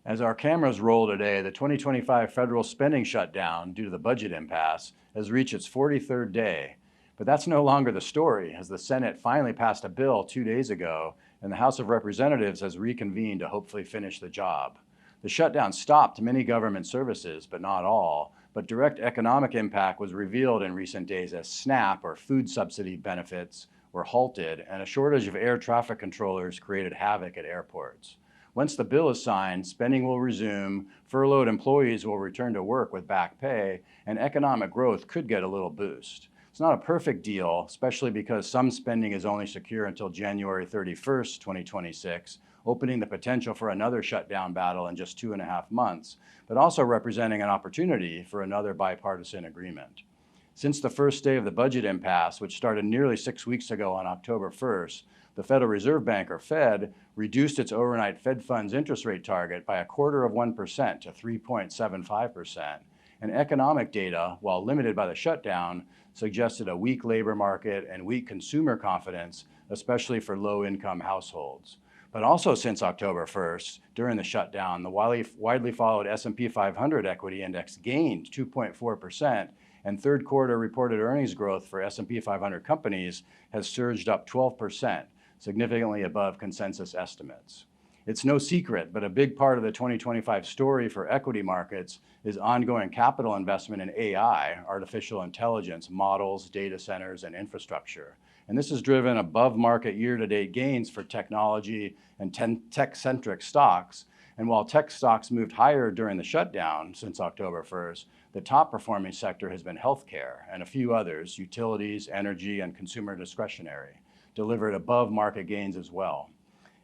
As our cameras roll today, the 2025 federal spending shutdown due to the budget impasse has reached its 43rd day. But that's no longer the story, as the Senate finally passed a bill 2 days ago, and the House of Representatives has reconvened to hopefully finish the job. The shutdown stopped many government services, but not all. But direct economic impact was revealed in recent days as SNAP, or food subsidy benefits, were halted, and a shortage of air traffic controllers created havoc at airports. Once the bill is signed, spending will resume, furloughed employees will return to work with back pay, and economic growth could get a little boost. It's not a perfect deal, especially because some spending is only secure until January 31st, 2026, opening the potential for another shutdown battle in just 2.5 months, but also representing an opportunity for another bipartisan agreement. Since the first day of the budget impasse, which started nearly 6 weeks ago on October 1st, the Federal Reserve Bank, or Fed, reduced its overnight Fed funds interest rate target by 0.25% to 3.75%. And economic data, while limited by the shutdown, suggested a weak labor market and weak consumer confidence, especially for low-income households. But also since October 1st, during the shutdown, the widely followed S&P 500 equity index gained 2.4%, and third quarter reported earnings growth for S&P 500 companies has surged up 12%, significantly above consensus estimates. It's no secret, but a big part of the 2025 story for equity markets is ongoing capital investment in AI, artificial intelligence, models, data centers, and infrastructure. And this has driven above market year-to-date gains for technology and tech-centric stocks. And while tech stocks moved higher during the shutdown since October 1st, the top performing sector has been healthcare, and a few others, utilities, energy, and consumer discretionary, delivered above market gains as well.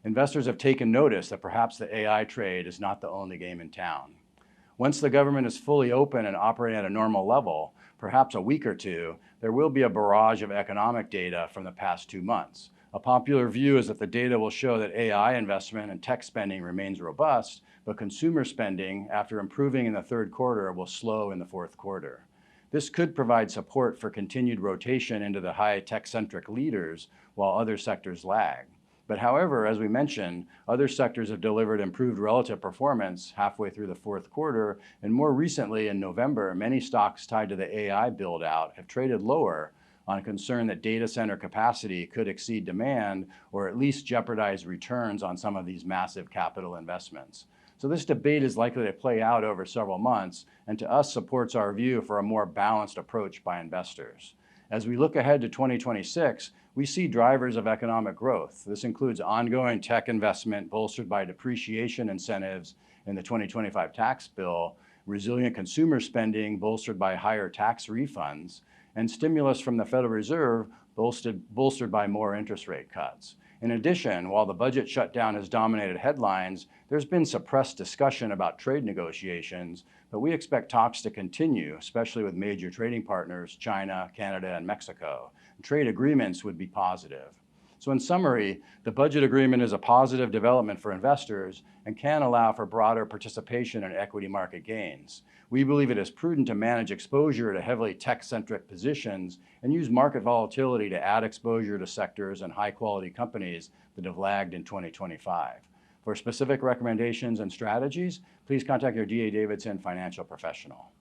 Investors have taken notice that perhaps the AI trade is not the only game in town. Once the government is fully open and operating at a normal level, perhaps a week or two, there will be a barrage of economic data from the past 2 months. A popular view is that the data will show that AI investment and tech spending remains robust, but consumer spending, after improving in the third quarter, will slow in the fourth quarter. This could provide support for continued rotation into the high tech-centric leaders while other sectors lag. But however, as we mentioned, other sectors have delivered improved relative performance halfway through the fourth quarter, and more recently in November, many stocks tied to the AI build-out have traded lower on concern that data center capacity could exceed demand or at least jeopardize returns on some of these massive capital investments. So this debate is likely to play out over several months, and to us supports our view for a more balanced approach by investors. As we look ahead to 2026, we see drivers of economic growth. This includes ongoing tech investment bolstered by depreciation incentives in the 2025 tax bill, resilient consumer spending bolstered by higher tax refunds, and stimulus from the Federal Reserve bolstered by more interest rate cuts. In addition, while the budget shutdown has dominated headlines, there's been suppressed discussion about trade negotiations, but we expect talks to continue, especially with major trading partners, China, Canada, and Mexico. Trade agreements would be positive. So in summary, the budget agreement is a positive development for investors and can allow for broader participation in equity market gains. We believe it is prudent to manage exposure to heavily tech-centric positions and use market volatility to add exposure to sectors and high-quality companies that have lagged in 2025. For specific recommendations and strategies, please contact your D.A. Davidson financial professional.